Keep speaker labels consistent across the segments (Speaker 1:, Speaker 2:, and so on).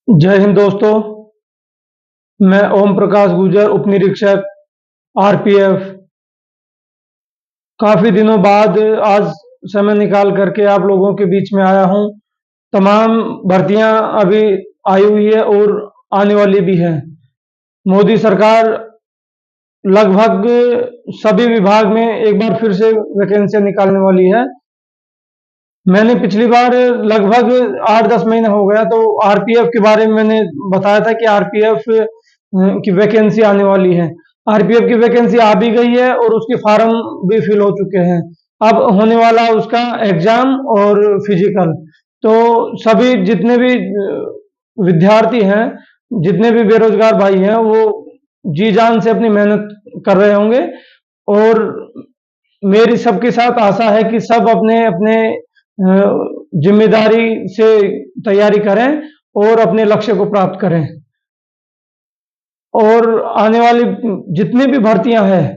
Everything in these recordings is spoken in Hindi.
Speaker 1: जय हिंद दोस्तों। मैं ओम प्रकाश गुर्जर, उप निरीक्षक आरपीएफ। काफ़ी दिनों बाद आज समय निकाल करके आप लोगों के बीच में आया हूं। तमाम भर्तियां अभी आई हुई है और आने वाली भी है। मोदी सरकार लगभग सभी विभाग में एक बार फिर से वैकेंसियां निकालने वाली है। मैंने पिछली बार लगभग 8-10 महीने हो गया तो आरपीएफ के बारे में मैंने बताया था कि आरपीएफ की वैकेंसी आने वाली है। आरपीएफ की वैकेंसी आ भी गई है और उसके फॉर्म भी फिल हो चुके हैं। अब होने वाला उसका एग्जाम और फिजिकल। तो सभी जितने भी विद्यार्थी हैं, जितने भी बेरोजगार भाई हैं, वो जी जान से अपनी मेहनत कर रहे होंगे और मेरी सबके साथ आशा है कि सब अपने अपने जिम्मेदारी से तैयारी करें और अपने लक्ष्य को प्राप्त करें। और आने वाली जितनी भी भर्तियां हैं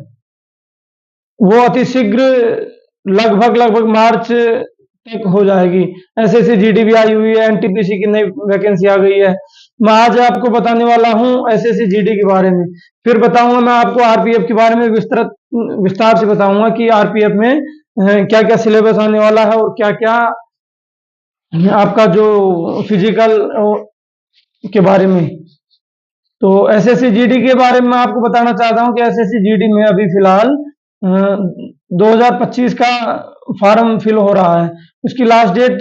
Speaker 1: वो अति शीघ्र लगभग मार्च तक हो जाएगी। एसएससी जीडी भी आई हुई है, एनटीपीसी की नई वैकेंसी आ गई है। मैं आज आपको बताने वाला हूं एसएससी जीडी के बारे में। फिर बताऊंगा मैं आपको आरपीएफ के बारे में विस्तार से बताऊंगा कि आरपीएफ में क्या क्या सिलेबस आने वाला है और क्या क्या आपका जो फिजिकल के बारे में। तो एसएससी जीडी के बारे में मैं आपको बताना चाहता हूं कि एसएससी जीडी में अभी फिलहाल 2025 का फॉर्म फिल हो रहा है। उसकी लास्ट डेट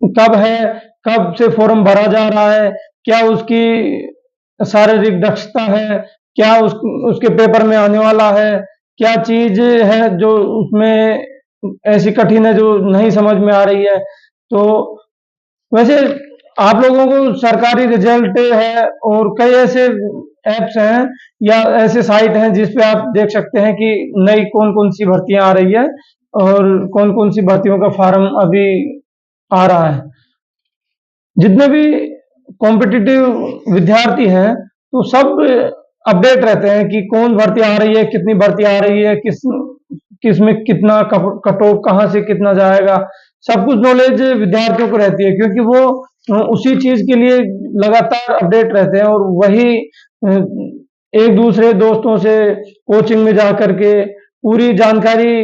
Speaker 1: कब है, कब से फॉर्म भरा जा रहा है, क्या उसकी शारीरिक दक्षता है, क्या उसके पेपर में आने वाला है, क्या चीज है जो उसमें ऐसी कठिन है जो नहीं समझ में आ रही है। तो वैसे आप लोगों को सरकारी रिजल्ट है और कई ऐसे ऐप्स हैं या ऐसे साइट हैं जिस पे आप देख सकते हैं कि नई कौन कौन सी भर्तियां आ रही है और कौन कौन सी भर्तियों का फॉर्म अभी आ रहा है। जितने भी कॉम्पिटिटिव विद्यार्थी हैं तो सब अपडेट रहते हैं कि कौन भर्ती आ रही है, कितनी भर्ती आ रही है, किस में कितना कट ऑफ कहाँ से कितना जाएगा। सब कुछ नॉलेज विद्यार्थियों को रहती है क्योंकि वो उसी चीज के लिए लगातार अपडेट रहते हैं और वही एक दूसरे दोस्तों से कोचिंग में जा करके पूरी जानकारी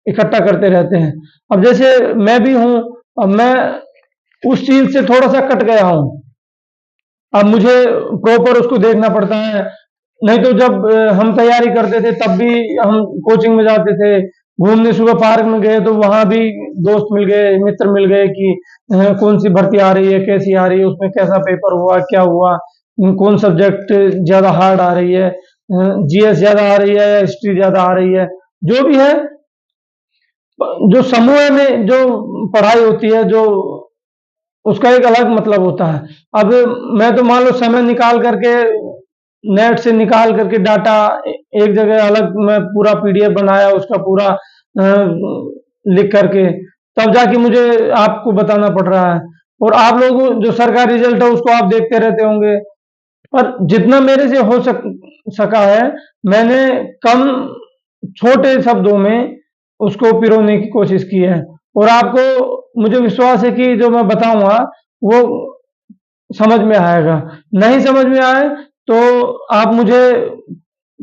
Speaker 1: इकट्ठा करते रहते हैं। अब जैसे मैं भी हूं, अब मैं उस चीज से थोड़ा सा कट गया हूं। अब मुझे प्रॉपर उसको देखना पड़ता है। नहीं तो जब हम तैयारी करते थे तब भी हम कोचिंग में जाते थे, घूमने सुबह पार्क में गए तो वहां भी दोस्त मिल गए, मित्र मिल गए कि कौन सी भर्ती आ रही है, कैसी आ रही है, उसमें कैसा पेपर हुआ, क्या हुआ, कौन सब्जेक्ट ज्यादा हार्ड आ रही है, जीएस ज्यादा आ रही है या हिस्ट्री ज्यादा आ रही है। जो भी है, जो समूह में जो पढ़ाई होती है, जो उसका एक अलग मतलब होता है। अब मैं तो मान लो समय निकाल करके नेट से निकाल करके डाटा एक जगह अलग मैं पूरा पीडीएफ बनाया उसका पूरा लिख करके तब जाके मुझे आपको बताना पड़ रहा है। और आप लोग जो सरकारी रिजल्ट है उसको आप देखते रहते होंगे, पर जितना मेरे से हो सका है मैंने कम छोटे शब्दों में उसको पिरोने की कोशिश की है। और आपको मुझे विश्वास है कि जो मैं बताऊंगा वो समझ में आएगा। नहीं समझ में आए तो आप मुझे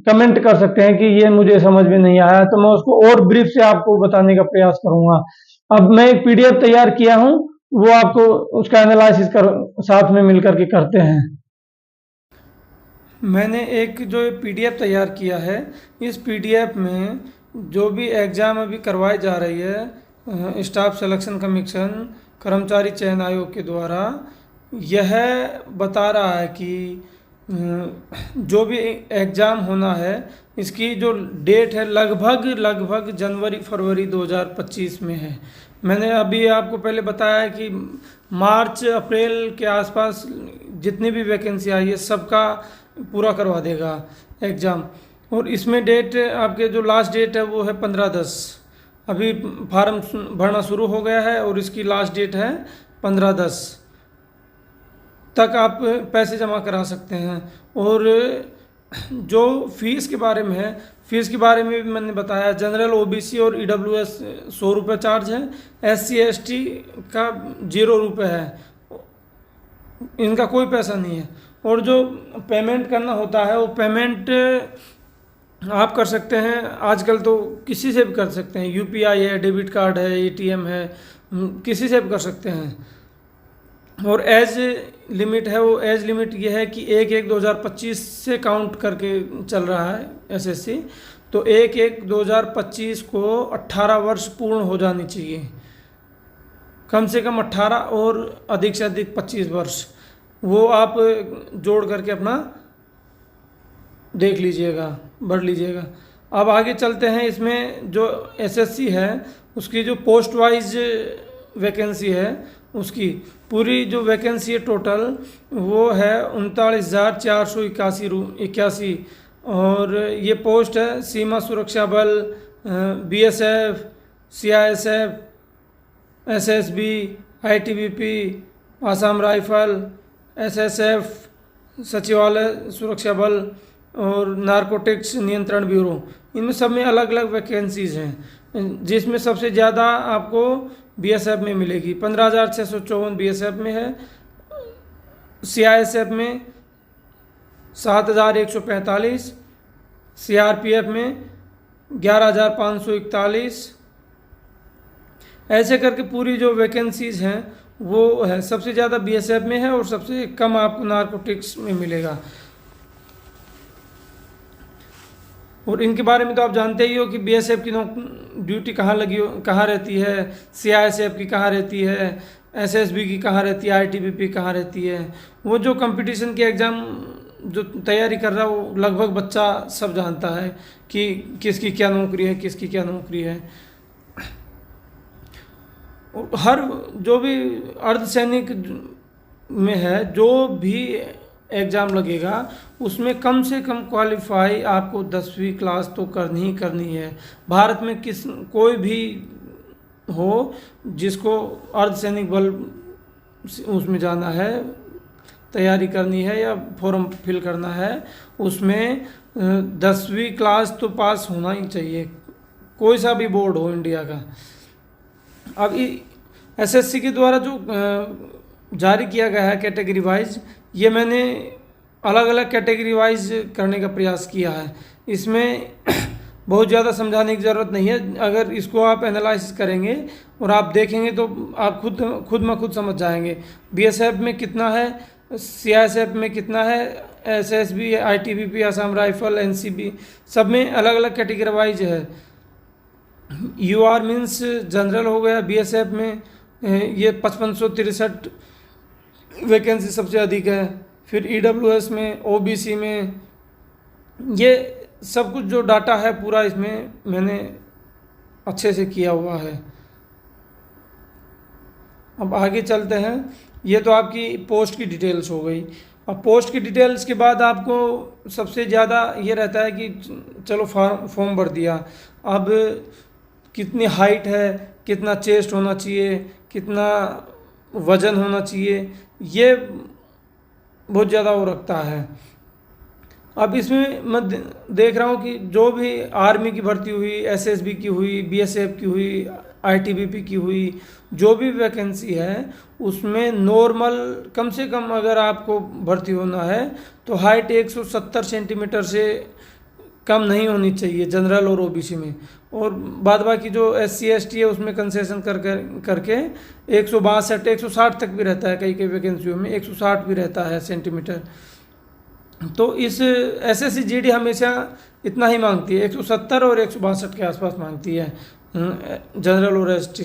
Speaker 1: कमेंट कर सकते हैं कि ये मुझे समझ में नहीं आया, तो मैं उसको और ब्रीफ से आपको बताने का प्रयास करूंगा। अब मैं एक पीडीएफ तैयार किया हूं, वो आपको उसका एनालिसिस साथ में मिलकर के करते हैं। मैंने एक जो पीडीएफ तैयार किया है, इस पीडीएफ में जो भी एग्ज़ाम अभी करवाई जा रही है स्टाफ सिलेक्शन कमीशन कर्मचारी चयन आयोग के द्वारा, यह बता रहा है कि जो भी एग्ज़ाम होना है इसकी जो डेट है लगभग जनवरी फरवरी 2025 में है। मैंने अभी आपको पहले बताया कि मार्च अप्रैल के आसपास जितनी भी वैकेंसी आई है सबका पूरा करवा देगा एग्ज़ाम। और इसमें डेट आपके जो लास्ट डेट है वो है 15/10। अभी फार्म भरना शुरू हो गया है और इसकी लास्ट डेट है 15/10 तक आप पैसे जमा करा सकते हैं। और जो फीस के बारे में है, फीस के बारे में भी मैंने बताया। जनरल ओबीसी और ईडब्ल्यूएस 100 रुपये चार्ज है, SC ST का 0 रुपये है। इनका कोई पैसा नहीं है। और जो पेमेंट करना होता है वो पेमेंट आप कर सकते हैं, आजकल तो किसी से भी कर सकते हैं, यूपीआई है, डेबिट कार्ड है, एटीएम है, किसी से भी कर सकते हैं। और एज लिमिट है, वो एज लिमिट ये है कि 1/1/2025 से काउंट करके चल रहा है एसएससी। तो 1/1/2025 को 18 वर्ष पूर्ण हो जानी चाहिए, कम से कम 18 और अधिक से अधिक 25 वर्ष, वो आप जोड़ करके अपना देख लीजिएगा, भर लीजिएगा। अब आगे चलते हैं। इसमें जो एसएससी है उसकी जो पोस्ट वाइज वैकेंसी है, उसकी पूरी जो वैकेंसी है टोटल वो है 39,481। और ये पोस्ट है सीमा सुरक्षा बल, BSF, CISF, SSB, ITBP, Assam rifle, SSF, सचिवालय सुरक्षा बल और नारकोटिक्स नियंत्रण ब्यूरो। इनमें सब में अलग अलग वैकेंसीज हैं, जिसमें सबसे ज़्यादा आपको बीएसएफ में मिलेगी। 15,654 बीएसएफ में है। सीआईएसएफ में 7,145, सीआरपीएफ में 11,541। ऐसे करके पूरी जो वैकेंसीज हैं वो है, सबसे ज़्यादा बीएसएफ में है और सबसे कम आपको नारकोटिक्स में मिलेगा। और इनके बारे में तो आप जानते ही हो कि बीएसएफ की ड्यूटी कहाँ कहाँ रहती है, सीआईएसएफ की कहाँ रहती है, एसएसबी की कहाँ रहती है, आईटीबीपी कहाँ रहती है। वो जो कंपटीशन के एग्ज़ाम जो तैयारी कर रहा है वो लगभग बच्चा सब जानता है कि किसकी क्या नौकरी है, किसकी क्या नौकरी है। और हर जो भी अर्धसैनिक में है जो भी एग्ज़ाम लगेगा उसमें कम से कम क्वालिफाई आपको 10वीं क्लास तो करनी ही करनी है। भारत में कोई भी हो जिसको अर्धसैनिक बल उसमें जाना है, तैयारी करनी है या फॉर्म फिल करना है, उसमें 10वीं क्लास तो पास होना ही चाहिए, कोई सा भी बोर्ड हो इंडिया का। अब एसएससी के द्वारा जो जारी किया गया है कैटेगरी वाइज, ये मैंने अलग अलग कैटेगरी वाइज करने का प्रयास किया है। इसमें बहुत ज़्यादा समझाने की ज़रूरत नहीं है, अगर इसको आप एनालाइसिस करेंगे और आप देखेंगे तो आप खुद में खुद समझ जाएंगे। बीएसएफ में कितना है, सीआईएसएफ में कितना है, SSB, ITBP, Assam rifle, NCB, सब में अलग अलग कैटेगरी वाइज है। यूआर मीन्स जनरल हो गया। बीएसएफ में ये 5563 वैकेंसी सबसे अधिक है। फिर ईडब्ल्यूएस में, ओबीसी में, ये सब कुछ जो डाटा है पूरा इसमें मैंने अच्छे से किया हुआ है। अब आगे चलते हैं। ये तो आपकी पोस्ट की डिटेल्स हो गई। अब पोस्ट की डिटेल्स के बाद आपको सबसे ज़्यादा ये रहता है कि चलो फॉर्म भर दिया, अब कितनी हाइट है, कितना चेस्ट होना चाहिए, कितना वज़न होना चाहिए, ये बहुत ज़्यादा वो रखता है। अब इसमें मैं देख रहा हूँ कि जो भी आर्मी की भर्ती हुई, एसएसबी की हुई, बीएसएफ की हुई, आईटीबीपी की हुई, जो भी वैकेंसी है उसमें नॉर्मल कम से कम अगर आपको भर्ती होना है तो हाइट 170 सेंटीमीटर से कम नहीं होनी चाहिए जनरल और ओबीसी में। और बाद बाकी जो एससी एसटी है उसमें कंसेशन करके 162 160 तक भी रहता है, कई कई वैकेंसियों में 160 भी रहता है सेंटीमीटर। तो इस एसएससी जीडी हमेशा इतना ही मांगती है, 170 और 162 के आसपास मांगती है जनरल और एसटी।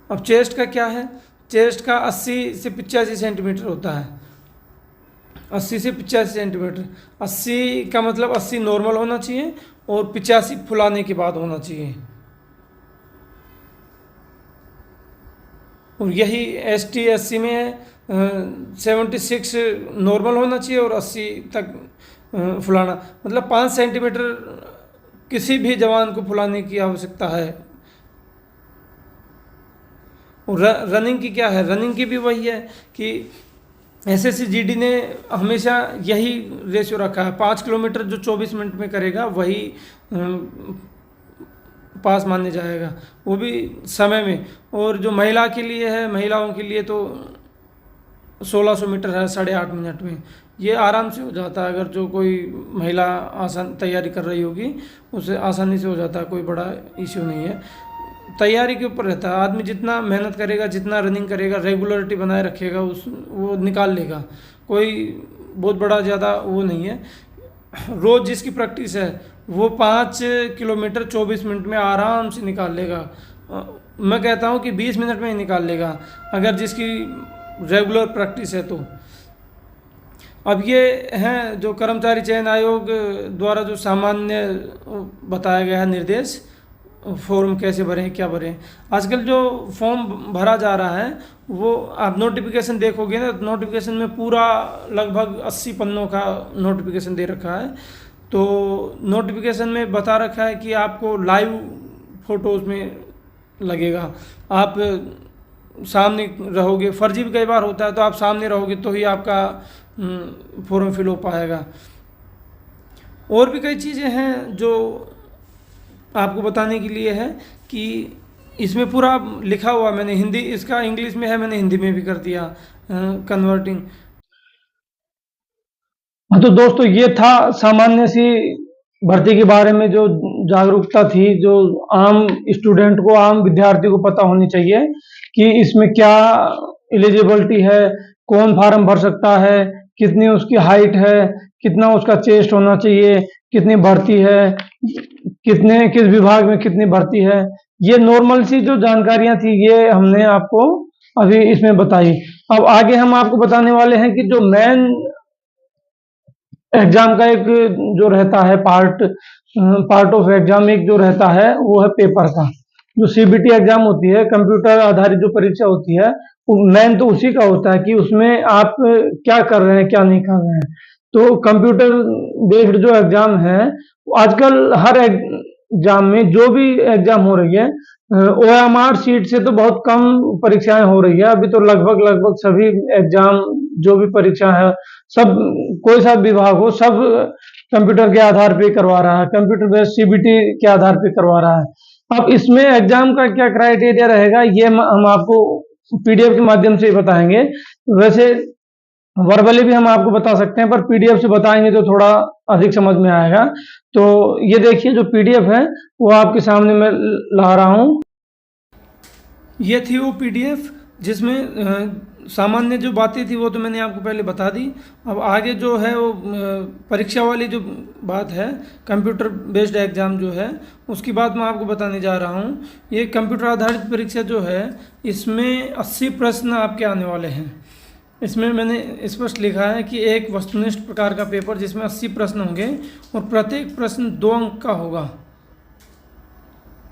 Speaker 1: अब चेस्ट का क्या है, चेस्ट का 80 से 85 सेंटीमीटर होता है, 80 से 85 सेंटीमीटर। 80 का मतलब 80 नॉर्मल होना चाहिए और 85 फुलाने के बाद होना चाहिए। और यही एसटी एससी में 76 नॉर्मल होना चाहिए और 80 तक फुलाना, मतलब 5 सेंटीमीटर किसी भी जवान को फुलाने की आवश्यकता है। और रनिंग की क्या है, रनिंग की भी वही है कि एसएससी जीडी ने हमेशा यही रेशियो रखा है, 5 किलोमीटर जो 24 मिनट में करेगा वही पास माने जाएगा, वो भी समय में। और जो महिला के लिए है, महिलाओं के लिए तो 1600 मीटर है 8.5 मिनट में। ये आराम से हो जाता है, अगर जो कोई महिला आसान तैयारी कर रही होगी उसे आसानी से हो जाता है, कोई बड़ा इश्यू नहीं है। तैयारी के ऊपर रहता है, आदमी जितना मेहनत करेगा, जितना रनिंग करेगा, रेगुलरिटी बनाए रखेगा, उस वो निकाल लेगा। कोई बहुत बड़ा ज़्यादा वो नहीं है। रोज़ जिसकी प्रैक्टिस है वो 5 किलोमीटर 24 मिनट में आराम से निकाल लेगा। मैं कहता हूँ कि 20 मिनट में ही निकाल लेगा, अगर जिसकी रेगुलर प्रैक्टिस है तो। अब ये हैं जो कर्मचारी चयन आयोग द्वारा जो सामान्य बताया गया है निर्देश, फॉर्म कैसे भरें, क्या भरें। आजकल जो फॉर्म भरा जा रहा है वो आप नोटिफिकेशन देखोगे ना, नोटिफिकेशन में पूरा लगभग 80 पन्नों का नोटिफिकेशन दे रखा है। तो नोटिफिकेशन में बता रखा है कि आपको लाइव फोटोज़ में लगेगा, आप सामने रहोगे। फर्जी भी कई बार होता है, तो आप सामने रहोगे तो ही आपका फॉर्म फिल हो पाएगा। और भी कई चीज़ें हैं जो आपको बताने के लिए है कि इसमें पूरा लिखा हुआ, मैंने हिंदी, इसका इंग्लिश में है, मैंने हिंदी में भी कर दिया कन्वर्टिंग। हाँ, तो दोस्तों ये था सामान्य सी भर्ती के बारे में जो जागरूकता थी, जो आम स्टूडेंट को, आम विद्यार्थी को पता होनी चाहिए कि इसमें क्या एलिजिबिलिटी है, कौन फार्म भर सकता है, कितनी उसकी हाइट है, कितना उसका चेस्ट होना चाहिए, कितनी भर्ती है, कितने किस विभाग में कितनी भर्ती है। ये नॉर्मल सी जो जानकारियां थी ये हमने आपको अभी इसमें बताई। अब आगे हम आपको बताने वाले हैं कि जो मेन एग्जाम का एक जो रहता है पार्ट ऑफ एग्जाम एक जो रहता है वो है पेपर का। जो सीबीटी एग्जाम होती है, कंप्यूटर आधारित जो परीक्षा होती है, मेन तो उसी का होता है कि उसमें आप क्या कर रहे हैं, क्या नहीं कर रहे हैं। तो कंप्यूटर बेस्ड जो एग्जाम है, आजकल हर एग्जाम में जो भी एग्जाम हो रही है, ओएमआर सीट से तो बहुत कम परीक्षाएं हो रही है। अभी तो लगभग सभी एग्जाम जो भी परीक्षा है, सब कोई सा विभाग हो, सब कंप्यूटर के आधार पे करवा रहा है, कंप्यूटर बेस्ड सीबीटी के आधार पे करवा रहा है। अब इसमें एग्जाम का क्या क्राइटेरिया रहेगा ये हम आपको पीडीएफ के माध्यम से बताएंगे। वैसे वर्बली भी हम आपको बता सकते हैं, पर पीडीएफ से बताएंगे तो थोड़ा अधिक समझ में आएगा। तो ये देखिए जो पीडीएफ है वो आपके सामने मैं ला रहा हूँ। ये थी वो पीडीएफ जिसमें सामान्य जो बातें थी वो तो मैंने आपको पहले बता दी। अब आगे जो है वो परीक्षा वाली जो बात है, कंप्यूटर बेस्ड एग्ज़ाम जो है, उसकी बात मैं आपको बताने जा रहा हूँ। ये कंप्यूटर आधारित परीक्षा जो है, इसमें 80 प्रश्न आपके आने वाले हैं। इसमें मैंने स्पष्ट लिखा है कि एक वस्तुनिष्ठ प्रकार का पेपर जिसमें 80 प्रश्न होंगे और प्रत्येक प्रश्न 2 अंक का होगा,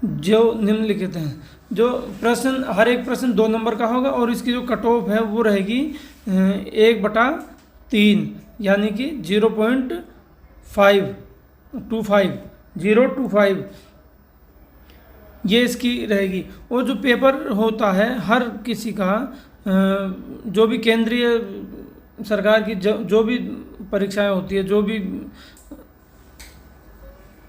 Speaker 1: जो निम्नलिखित हैं। जो प्रश्न, हर एक प्रश्न 2 नंबर का होगा और इसकी जो कट ऑफ है वो रहेगी 1/3, यानी कि 0.525 ये इसकी रहेगी। और जो पेपर होता है हर किसी का, जो भी केंद्रीय सरकार की जो भी परीक्षाएं होती है, जो भी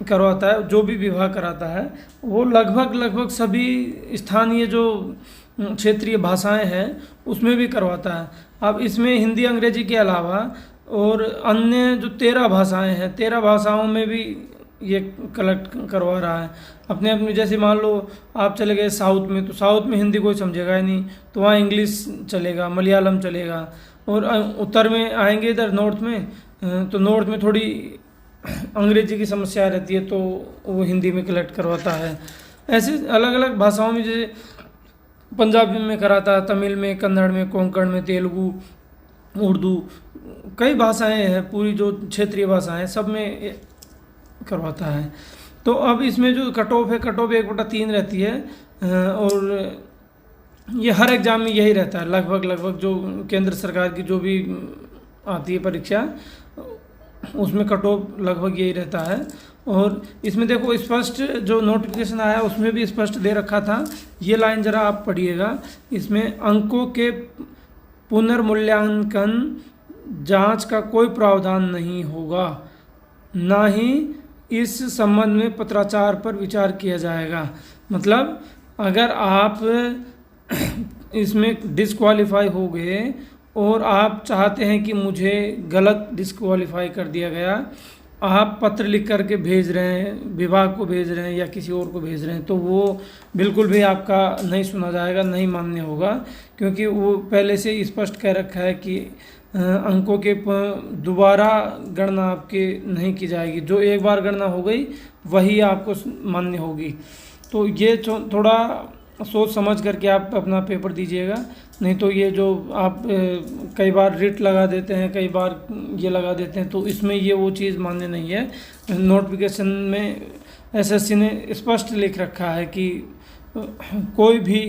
Speaker 1: करवाता है, जो भी विभाग कराता है, वो लगभग सभी स्थानीय जो क्षेत्रीय भाषाएं हैं उसमें भी करवाता है। अब इसमें हिंदी अंग्रेजी के अलावा और अन्य जो 13 भाषाएं हैं, 13 भाषाओं में भी ये कलेक्ट करवा रहा है। अपने जैसे मान लो आप चले गए साउथ में, तो साउथ में हिंदी कोई समझेगा ही नहीं, तो वहाँ इंग्लिश चलेगा, मलयालम चलेगा। और उत्तर में आएंगे इधर नॉर्थ में, तो नॉर्थ में थोड़ी अंग्रेजी की समस्या रहती है, तो वो हिंदी में कलेक्ट करवाता है। ऐसे अलग अलग भाषाओं में, जैसे पंजाबी में कराता है, तमिल में, कन्नड़ में, कोंकण में, तेलुगु, उर्दू, कई भाषाएं हैं, पूरी जो क्षेत्रीय भाषाएं सब में करवाता है। तो अब इसमें जो कट ऑफ है, कट ऑफ 1/3 रहती है। और ये हर एग्ज़ाम में यही रहता है, लगभग जो केंद्र सरकार की जो भी आती है परीक्षा, उसमें कट ऑफ लगभग यही रहता है। और इसमें देखो स्पष्ट जो नोटिफिकेशन आया उसमें भी स्पष्ट दे रखा था, ये लाइन ज़रा आप पढ़िएगा। इसमें अंकों के पुनर्मूल्यांकन जांच का कोई प्रावधान नहीं होगा, ना ही इस संबंध में पत्राचार पर विचार किया जाएगा। मतलब अगर आप इसमें डिस्क्वालीफाई हो गए और आप चाहते हैं कि मुझे गलत डिस्क्वालीफाई कर दिया गया, आप पत्र लिख करके भेज रहे हैं, विभाग को भेज रहे हैं या किसी और को भेज रहे हैं, तो वो बिल्कुल भी आपका नहीं सुना जाएगा, नहीं मान्य होगा, क्योंकि वो पहले से स्पष्ट कह रखा है कि अंकों के दोबारा गणना आपके नहीं की जाएगी, जो एक बार गणना हो गई वही आपको मान्य होगी। तो ये थोड़ा सोच समझ करके आप अपना पेपर दीजिएगा, नहीं तो ये जो आप कई बार रिट लगा देते हैं, कई बार ये लगा देते हैं, तो इसमें ये वो चीज़ मान्य नहीं है। नोटिफिकेशन में एसएससी ने स्पष्ट लिख रखा है कि कोई भी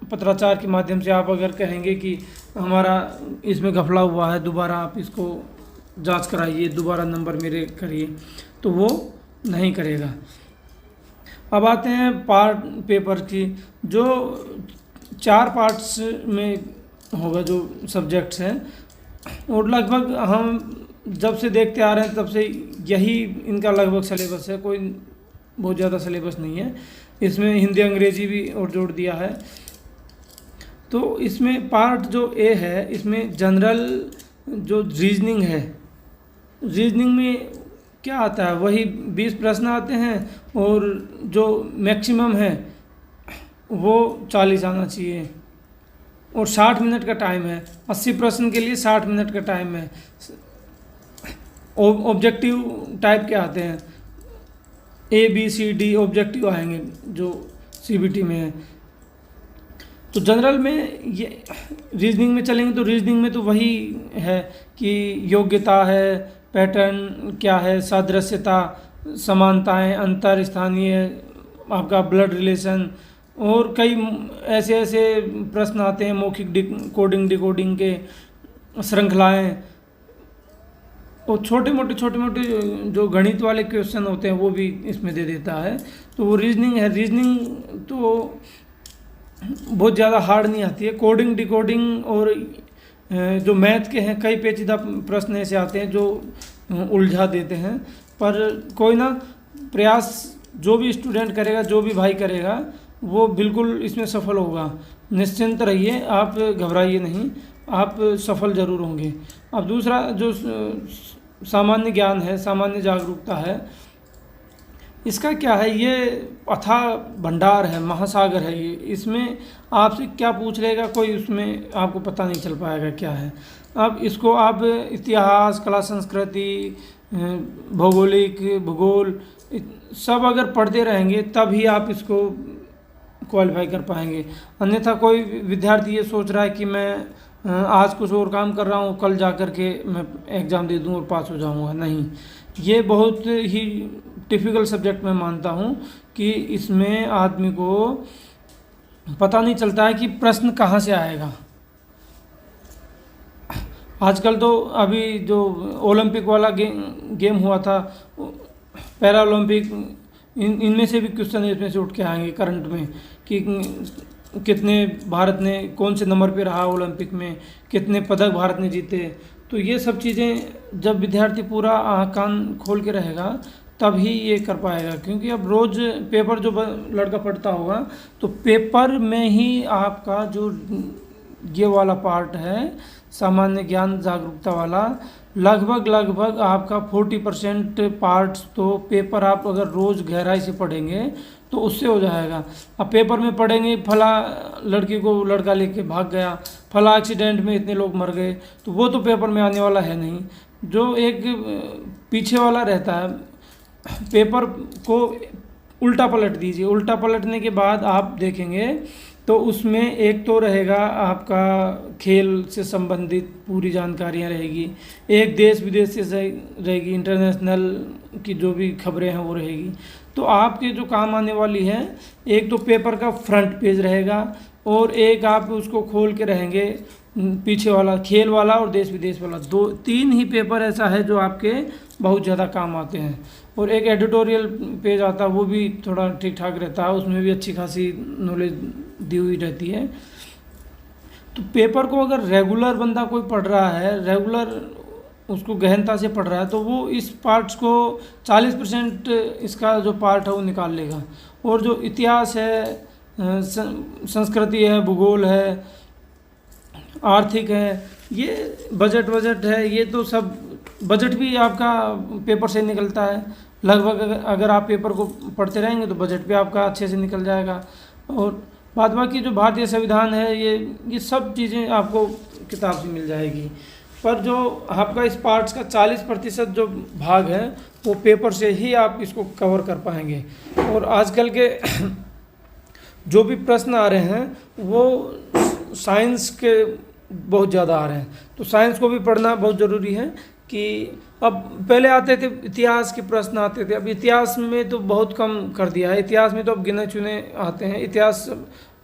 Speaker 1: पत्राचार के माध्यम से आप अगर कहेंगे कि हमारा इसमें घपला हुआ है, दोबारा आप इसको जांच कराइए, दोबारा नंबर मेरे करिए, तो वो नहीं करेगा। अब आते हैं पार्ट पेपर की, जो 4 पार्ट्स में होगा जो सब्जेक्ट्स हैं, और लगभग हम जब से देखते आ रहे हैं तब से यही इनका लगभग सिलेबस है, कोई बहुत ज़्यादा सिलेबस नहीं है। इसमें हिंदी अंग्रेजी भी और जोड़ दिया है। तो इसमें पार्ट जो ए है, इसमें जनरल जो रीजनिंग है, रीजनिंग में क्या आता है, वही 20 प्रश्न आते हैं, और जो मैक्सिमम है वो 40 आना चाहिए, और 60 मिनट का टाइम है। 80 प्रश्न के लिए 60 मिनट का टाइम है। ऑब्जेक्टिव टाइप के आते हैं, ABCD ऑब्जेक्टिव आएंगे जो CBT में है। तो जनरल में ये रीजनिंग में चलेंगे, तो रीजनिंग में तो वही है कि योग्यता है, पैटर्न क्या है, सादृश्यता, समानताएं, अंतर, स्थानीय, आपका ब्लड रिलेशन, और कई ऐसे ऐसे प्रश्न आते हैं, मौखिक कोडिंग डिकोडिंग के श्रृंखलाएं, और छोटे मोटे जो गणित वाले क्वेश्चन होते हैं वो भी इसमें दे देता है। तो वो रीजनिंग है। रीजनिंग तो बहुत ज़्यादा हार्ड नहीं आती है। कोडिंग डिकोडिंग और जो मैथ के हैं, कई पेचीदा प्रश्न ऐसे आते हैं जो उलझा देते हैं, पर कोई ना, प्रयास जो भी स्टूडेंट करेगा, जो भी भाई करेगा, वो बिल्कुल इसमें सफल होगा। निश्चिंत रहिए, आप घबराइए नहीं, आप सफल ज़रूर होंगे। अब दूसरा जो सामान्य ज्ञान है, सामान्य जागरूकता है, इसका क्या है, ये अथाह भंडार है, महासागर है ये। इसमें आपसे क्या पूछ लेगा कोई, उसमें आपको पता नहीं चल पाएगा क्या है। अब इसको आप इतिहास, कला संस्कृति, भौगोलिक, भूगोल सब अगर पढ़ते रहेंगे तभी आप इसको क्वालिफाई कर पाएंगे। अन्यथा कोई विद्यार्थी ये सोच रहा है कि मैं आज कुछ और काम कर रहा हूँ, कल जा कर के मैं एग्ज़ाम दे दूँ और पास हो जाऊँगा, नहीं। ये बहुत ही टिपिकल सब्जेक्ट मैं मानता हूँ कि इसमें आदमी को पता नहीं चलता है कि प्रश्न कहाँ से आएगा। आजकल तो अभी जो ओलंपिक वाला गेम हुआ था, पैरा ओलंपिक, इनमें से भी क्वेश्चन इसमें से उठ के आएंगे करंट में कि कितने भारत ने कौन से नंबर पे रहा ओलंपिक में, कितने पदक भारत ने जीते। तो ये सब चीज़ें जब विद्यार्थी पूरा आँख कान खोल के रहेगा तभी ये कर पाएगा, क्योंकि अब रोज़ पेपर जो लड़का पढ़ता होगा तो पेपर में ही आपका जो ये वाला पार्ट है सामान्य ज्ञान जागरूकता वाला, लगभग आपका 40% पार्ट्स तो पेपर आप अगर रोज़ गहराई से पढ़ेंगे तो उससे हो जाएगा। अब पेपर में पढ़ेंगे फला लड़की को लड़का लेके भाग गया, फला एक्सीडेंट में इतने लोग मर गए, तो वो तो पेपर में आने वाला है नहीं। जो एक पीछे वाला रहता है, पेपर को उल्टा पलट दीजिए, उल्टा पलटने के बाद आप देखेंगे तो उसमें एक तो रहेगा आपका खेल से संबंधित पूरी जानकारियाँ रहेगी, एक देश विदेश से रहेगी, इंटरनेशनल की जो भी खबरें हैं वो रहेगी। तो आपके जो काम आने वाली है, एक तो पेपर का फ्रंट पेज रहेगा और एक आप उसको खोल के रहेंगे पीछे वाला खेल वाला और देश विदेश वाला, 2-3 ही पेपर ऐसा है जो आपके बहुत ज़्यादा काम आते हैं। और एक एडिटोरियल पेज आता है, वो भी थोड़ा ठीक ठाक रहता है, उसमें भी अच्छी खासी नॉलेज दी हुई रहती है। तो पेपर को अगर रेगुलर बंदा कोई पढ़ रहा है, रेगुलर उसको गहनता से पढ़ रहा है, तो वो इस पार्ट्स को 40% इसका जो पार्ट है वो निकाल लेगा। और जो इतिहास है, संस्कृति है, भूगोल है, आर्थिक है, ये बजट है, ये तो सब बजट भी आपका पेपर से निकलता है लगभग। अगर आप पेपर को पढ़ते रहेंगे तो बजट भी आपका अच्छे से निकल जाएगा। और बाद बाकी जो भारतीय संविधान है, ये सब चीज़ें आपको किताब से मिल जाएगी। पर जो आपका इस पार्ट्स का 40% जो भाग है वो पेपर से ही आप इसको कवर कर पाएंगे। और आजकल के जो भी प्रश्न आ रहे हैं वो साइंस के बहुत ज़्यादा आ रहे हैं, तो साइंस को भी पढ़ना बहुत ज़रूरी है। कि अब पहले आते थे इतिहास के प्रश्न आते थे, अब इतिहास में तो बहुत कम कर दिया है। इतिहास में तो अब गिने चुने आते हैं, इतिहास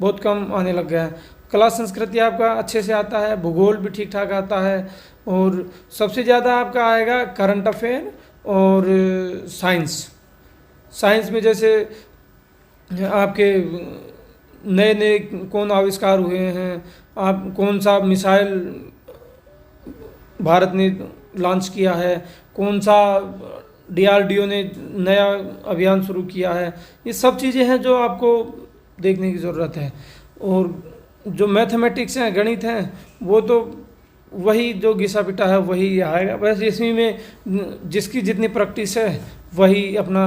Speaker 1: बहुत कम आने लग गया है। कला संस्कृति आपका अच्छे से आता है, भूगोल भी ठीक ठाक आता है, और सबसे ज़्यादा आपका आएगा करंट अफेयर और साइंस में जैसे आपके नए नए कौन आविष्कार हुए हैं, आप कौन सा मिसाइल भारत ने लॉन्च किया है, कौन सा DRDO ने नया अभियान शुरू किया है, ये सब चीज़ें हैं जो आपको देखने की ज़रूरत है। और जो मैथमेटिक्स हैं, गणित हैं, वो तो वही जो घिसा पिटा है वही आएगा। बस इसी में जिसकी जितनी प्रैक्टिस है वही अपना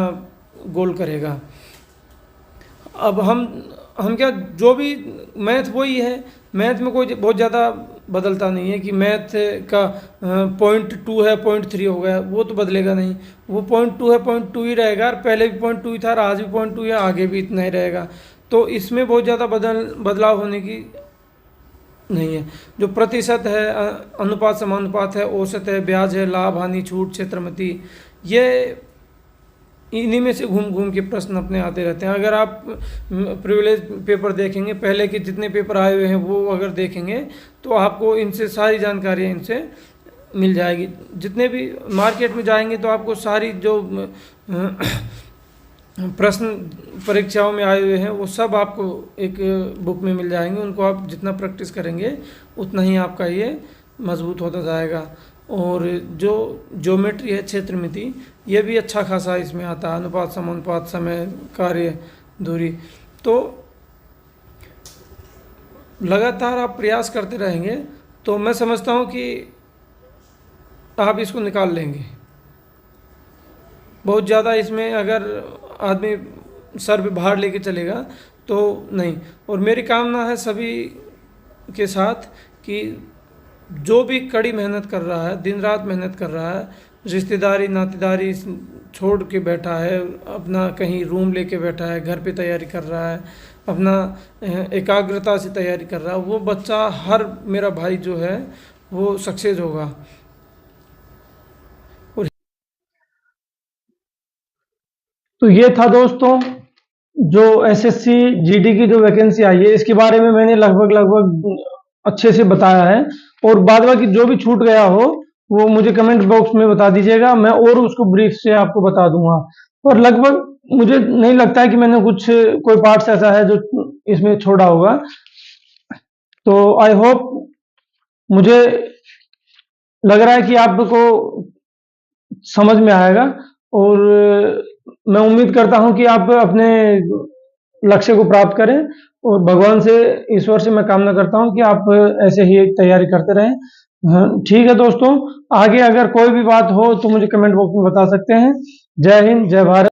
Speaker 1: गोल करेगा। अब हम क्या, जो भी मैथ वही है, मैथ में कोई बहुत ज़्यादा बदलता नहीं है कि मैथ का 0.2 है 0.3 हो गया, वो तो बदलेगा नहीं। वो 0.2 है 0.2 ही रहेगा, और पहले भी 0.2 ही था, और आज भी 0.2 है, आगे भी इतना ही रहेगा। तो इसमें बहुत ज़्यादा बदलाव होने की नहीं है। जो प्रतिशत है, अनुपात समानुपात है, औसत है, ब्याज है, लाभ हानि, छूट, क्षेत्रमति, ये इन्हीं में से घूम घूम के प्रश्न अपने आते रहते हैं। अगर आप प्रिविलेज पेपर देखेंगे, पहले के जितने पेपर आए हुए हैं वो अगर देखेंगे तो आपको इनसे सारी जानकारी इनसे मिल जाएगी। जितने भी मार्केट में जाएंगे तो आपको सारी जो प्रश्न परीक्षाओं में आए हुए हैं वो सब आपको एक बुक में मिल जाएंगे। उनको आप जितना प्रैक्टिस करेंगे उतना ही आपका ये मजबूत होता जाएगा। और जो ज्योमेट्री है, क्षेत्रमिति, ये भी अच्छा खासा इसमें आता है, अनुपात समानुपात, समय, कार्य, दूरी। तो लगातार आप प्रयास करते रहेंगे तो मैं समझता हूँ कि आप इसको निकाल लेंगे। बहुत ज़्यादा इसमें अगर आदमी सर पे भार लेके चलेगा तो नहीं। और मेरी कामना है सभी के साथ कि जो भी कड़ी मेहनत कर रहा है, दिन रात मेहनत कर रहा है, रिश्तेदारी नातेदारी छोड़ के बैठा है, अपना कहीं रूम लेके बैठा है, घर पे तैयारी कर रहा है, अपना एकाग्रता से तैयारी कर रहा है, वो बच्चा, हर मेरा भाई जो है वो सक्सेस होगा। और तो ये था दोस्तों जो SSC GD की जो वैकेंसी आई है, इसके बारे में मैंने लगभग अच्छे से बताया है। और बाद बाकी जो भी छूट गया हो वो मुझे कमेंट बॉक्स में बता दीजिएगा, मैं और उसको ब्रीफ से आपको बता दूंगा। और लगभग मुझे नहीं लगता है कि मैंने कोई पार्ट्स ऐसा है जो इसमें छोड़ा होगा। तो आई होप, मुझे लग रहा है कि आपको समझ में आएगा। और मैं उम्मीद करता हूं कि आप अपने लक्ष्य को प्राप्त करें। और भगवान से, ईश्वर से मैं कामना करता हूं कि आप ऐसे ही तैयारी करते रहें। हाँ, ठीक है दोस्तों, आगे अगर कोई भी बात हो तो मुझे कमेंट बॉक्स में बता सकते हैं। जय हिंद, जय भारत।